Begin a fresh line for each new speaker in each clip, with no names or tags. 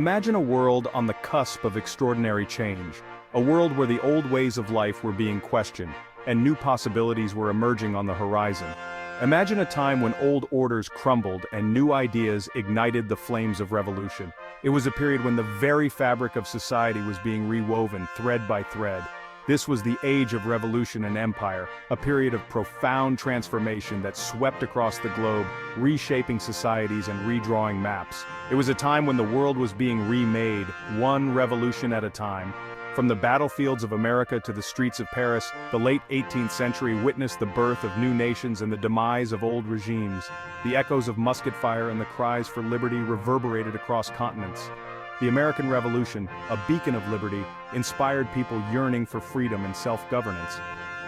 Imagine a world on the cusp of extraordinary change, a world where the old ways of life were being questioned, and new possibilities were emerging on the horizon. Imagine a time when old orders crumbled and new ideas ignited the flames of revolution. It was a period when the very fabric of society was being rewoven thread by thread. This was the age of revolution and empire, a period of profound transformation that swept across the globe, reshaping societies and redrawing maps. It was a time when the world was being remade, one revolution at a time. From the battlefields of America to the streets of Paris, the late 18th century witnessed the birth of new nations and the demise of old regimes. The echoes of musket fire and the cries for liberty reverberated across continents. The American Revolution, a beacon of liberty, inspired people yearning for freedom and self-governance.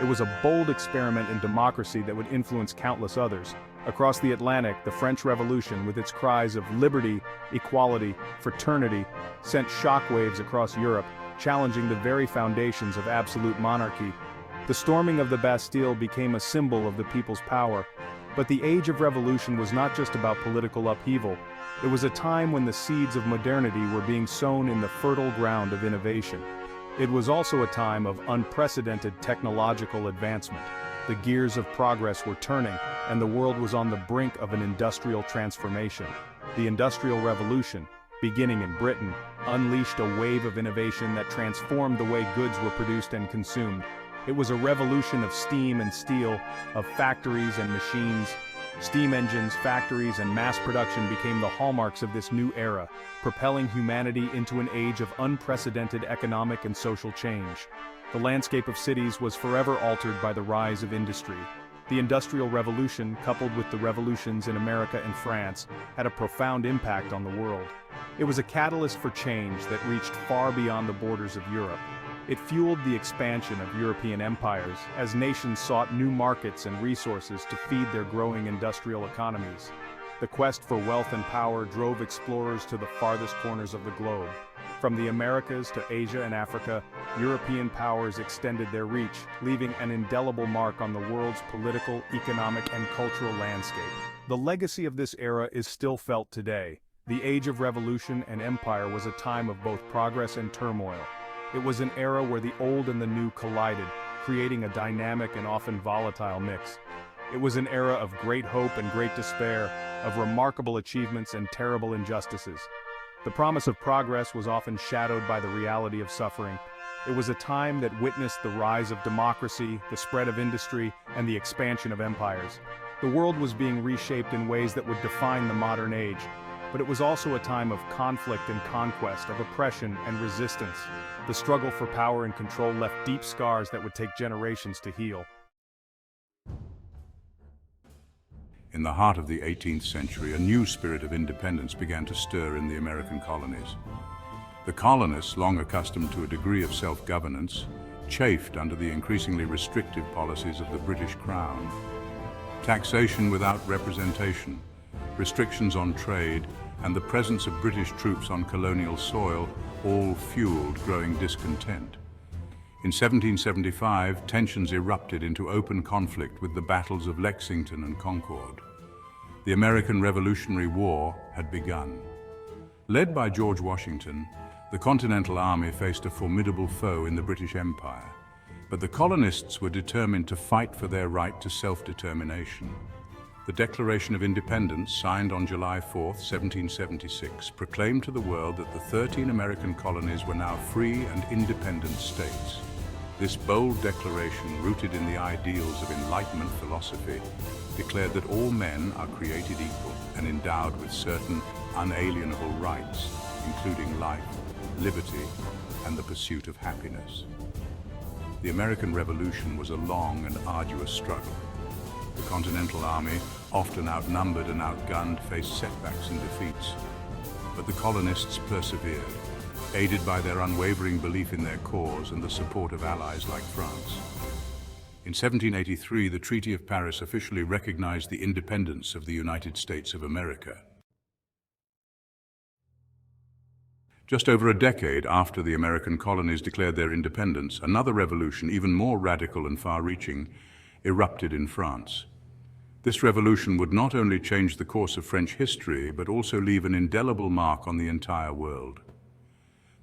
It was a bold experiment in democracy that would influence countless others. Across the Atlantic, the French Revolution, with its cries of liberty, equality, fraternity, sent shockwaves across Europe, challenging the very foundations of absolute monarchy. The storming of the Bastille became a symbol of the people's power. But the age of revolution was not just about political upheaval. It was a time when the seeds of modernity were being sown in the fertile ground of innovation. It was also a time of unprecedented technological advancement. The gears of progress were turning, and the world was on the brink of an industrial transformation. The Industrial Revolution, beginning in Britain, unleashed a wave of innovation that transformed the way goods were produced and consumed. It was a revolution of steam and steel, of factories and machines. Steam engines, factories, and mass production became the hallmarks of this new era, propelling humanity into an age of unprecedented economic and social change. The landscape of cities was forever altered by the rise of industry. The Industrial Revolution, coupled with the revolutions in America and France, had a profound impact on the world. It was a catalyst for change that reached far beyond the borders of Europe. It fueled the expansion of European empires as nations sought new markets and resources to feed their growing industrial economies. The quest for wealth and power drove explorers to the farthest corners of the globe. From the Americas to Asia and Africa, European powers extended their reach, leaving an indelible mark on the world's political, economic, and cultural landscape. The legacy of this era is still felt today. The age of revolution and empire was a time of both progress and turmoil. It was an era where the old and the new collided, creating a dynamic and often volatile mix. It was an era of great hope and great despair, of remarkable achievements and terrible injustices. The promise of progress was often shadowed by the reality of suffering. It was a time that witnessed the rise of democracy, the spread of industry, and the expansion of empires. The world was being reshaped in ways that would define the modern age. But it was also a time of conflict and conquest, of oppression and resistance. The struggle for power and control left deep scars that would take generations to heal.
In the heart of the 18th century, a new spirit of independence began to stir in the American colonies. The colonists, long accustomed to a degree of self-governance, chafed under the increasingly restrictive policies of the British Crown. Taxation without representation, restrictions on trade, and the presence of British troops on colonial soil all fueled growing discontent. In 1775, tensions erupted into open conflict with the battles of Lexington and Concord. The American Revolutionary War had begun. Led by George Washington, the Continental Army faced a formidable foe in the British Empire, but the colonists were determined to fight for their right to self-determination. The Declaration of Independence, signed on July 4, 1776, proclaimed to the world that the 13 American colonies were now free and independent states. This bold declaration, rooted in the ideals of Enlightenment philosophy, declared that all men are created equal and endowed with certain unalienable rights, including life, liberty, and the pursuit of happiness. The American Revolution was a long and arduous struggle. The Continental Army, often outnumbered and outgunned, faced setbacks and defeats. But the colonists persevered, aided by their unwavering belief in their cause and the support of allies like France. In 1783, the Treaty of Paris officially recognized the independence of the United States of America. Just over a decade after the American colonies declared their independence, another revolution, even more radical and far-reaching, erupted in France. This revolution would not only change the course of French history, but also leave an indelible mark on the entire world.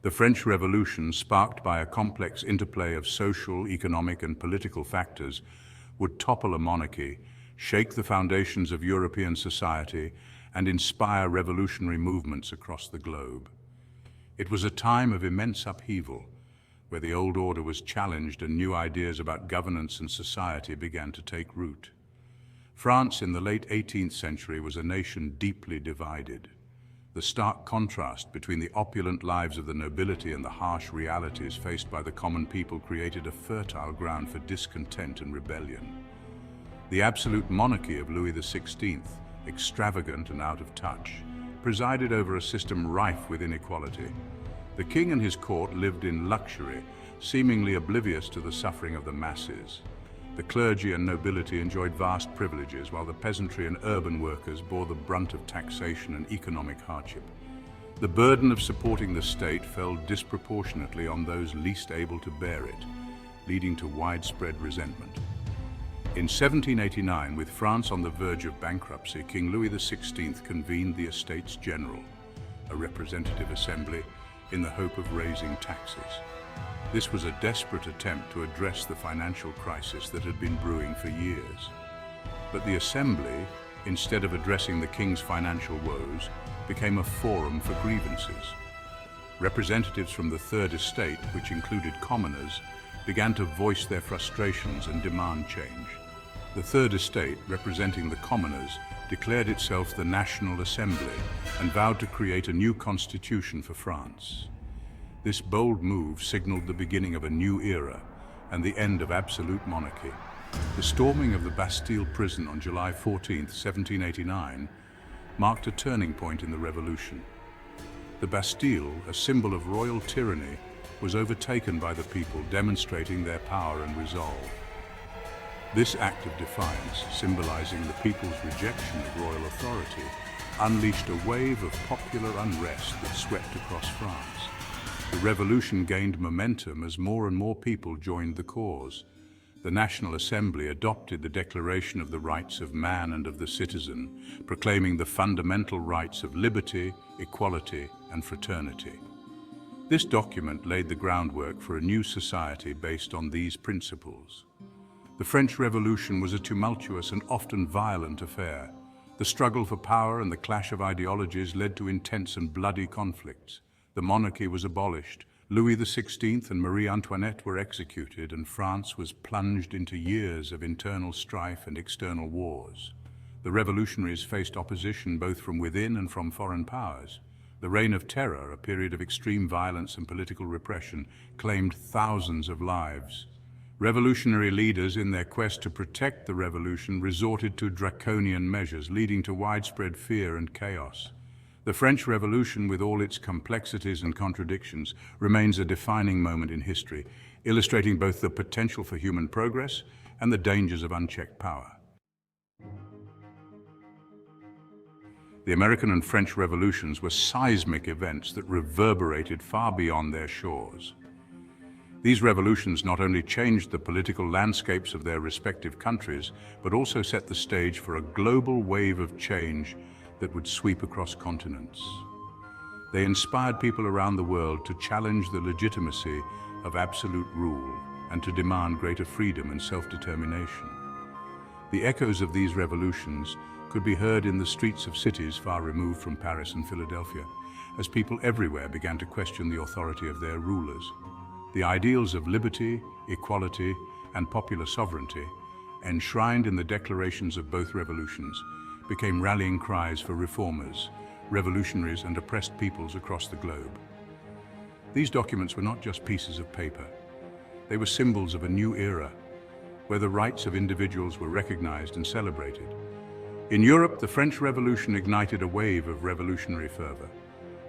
The French Revolution, sparked by a complex interplay of social, economic, and political factors, would topple a monarchy, shake the foundations of European society, and inspire revolutionary movements across the globe. It was a time of immense upheaval, where the old order was challenged and new ideas about governance and society began to take root. France in the late 18th century was a nation deeply divided. The stark contrast between the opulent lives of the nobility and the harsh realities faced by the common people created a fertile ground for discontent and rebellion. The absolute monarchy of Louis XVI, extravagant and out of touch, presided over a system rife with inequality. The king and his court lived in luxury, seemingly oblivious to the suffering of the masses. The clergy and nobility enjoyed vast privileges, while the peasantry and urban workers bore the brunt of taxation and economic hardship. The burden of supporting the state fell disproportionately on those least able to bear it, leading to widespread resentment. In 1789, with France on the verge of bankruptcy, King Louis XVI convened the Estates General, a representative assembly, in the hope of raising taxes. This was a desperate attempt to address the financial crisis that had been brewing for years. But the Assembly, instead of addressing the king's financial woes, became a forum for grievances. Representatives from the Third Estate, which included commoners, began to voice their frustrations and demand change. The Third Estate, representing the commoners, declared itself the National Assembly and vowed to create a new constitution for France. This bold move signaled the beginning of a new era and the end of absolute monarchy. The storming of the Bastille prison on July 14, 1789, marked a turning point in the revolution. The Bastille, a symbol of royal tyranny, was overtaken by the people, demonstrating their power and resolve. This act of defiance, symbolizing the people's rejection of royal authority, unleashed a wave of popular unrest that swept across France. The revolution gained momentum as more and more people joined the cause. The National Assembly adopted the Declaration of the Rights of Man and of the Citizen, proclaiming the fundamental rights of liberty, equality, and fraternity. This document laid the groundwork for a new society based on these principles. The French Revolution was a tumultuous and often violent affair. The struggle for power and the clash of ideologies led to intense and bloody conflicts. The monarchy was abolished, Louis XVI and Marie Antoinette were executed, and France was plunged into years of internal strife and external wars. The revolutionaries faced opposition both from within and from foreign powers. The Reign of Terror, a period of extreme violence and political repression, claimed thousands of lives. Revolutionary leaders, in their quest to protect the revolution, resorted to draconian measures, leading to widespread fear and chaos. The French Revolution, with all its complexities and contradictions, remains a defining moment in history, illustrating both the potential for human progress and the dangers of unchecked power. The American and French revolutions were seismic events that reverberated far beyond their shores. These revolutions not only changed the political landscapes of their respective countries, but also set the stage for a global wave of change that would sweep across continents. They inspired people around the world to challenge the legitimacy of absolute rule and to demand greater freedom and self-determination. The echoes of these revolutions could be heard in the streets of cities far removed from Paris and Philadelphia, as people everywhere began to question the authority of their rulers. The ideals of liberty, equality, and popular sovereignty, enshrined in the declarations of both revolutions, became rallying cries for reformers, revolutionaries, and oppressed peoples across the globe. These documents were not just pieces of paper. They were symbols of a new era, where the rights of individuals were recognized and celebrated. In Europe, the French Revolution ignited a wave of revolutionary fervor.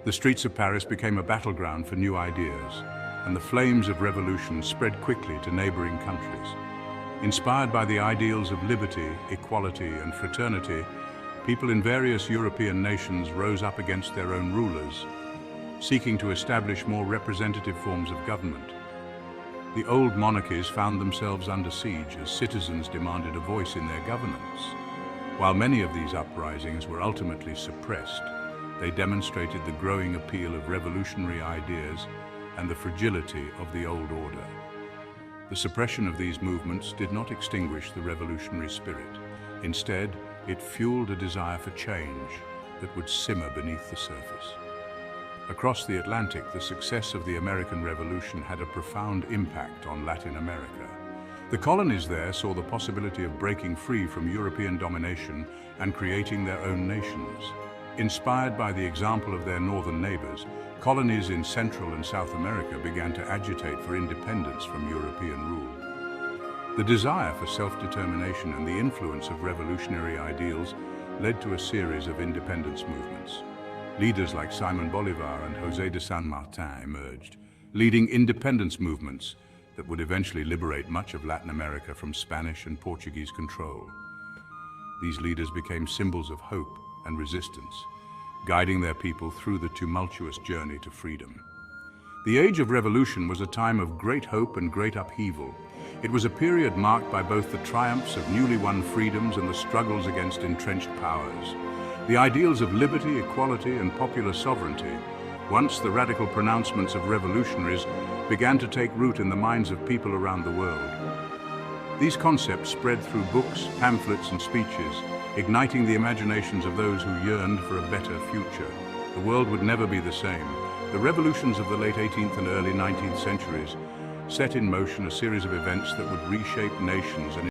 The streets of Paris became a battleground for new ideas, and the flames of revolution spread quickly to neighboring countries. Inspired by the ideals of liberty, equality, and fraternity, people in various European nations rose up against their own rulers, seeking to establish more representative forms of government. The old monarchies found themselves under siege as citizens demanded a voice in their governance. While many of these uprisings were ultimately suppressed, they demonstrated the growing appeal of revolutionary ideas and the fragility of the old order. The suppression of these movements did not extinguish the revolutionary spirit. Instead, it fueled a desire for change that would simmer beneath the surface. Across the Atlantic, the success of the American Revolution had a profound impact on Latin America. The colonies there saw the possibility of breaking free from European domination and creating their own nations. Inspired by the example of their northern neighbors, colonies in Central and South America began to agitate for independence from European rule. The desire for self-determination and the influence of revolutionary ideals led to a series of independence movements. Leaders like Simon Bolivar and José de San Martin emerged, leading independence movements that would eventually liberate much of Latin America from Spanish and Portuguese control. These leaders became symbols of hope and resistance, guiding their people through the tumultuous journey to freedom. The Age of Revolution was a time of great hope and great upheaval. It was a period marked by both the triumphs of newly won freedoms and the struggles against entrenched powers. The ideals of liberty, equality, and popular sovereignty, once the radical pronouncements of revolutionaries, began to take root in the minds of people around the world. These concepts spread through books, pamphlets, and speeches, igniting the imaginations of those who yearned for a better future. The world would never be the same. The revolutions of the late 18th and early 19th centuries set in motion a series of events that would reshape nations and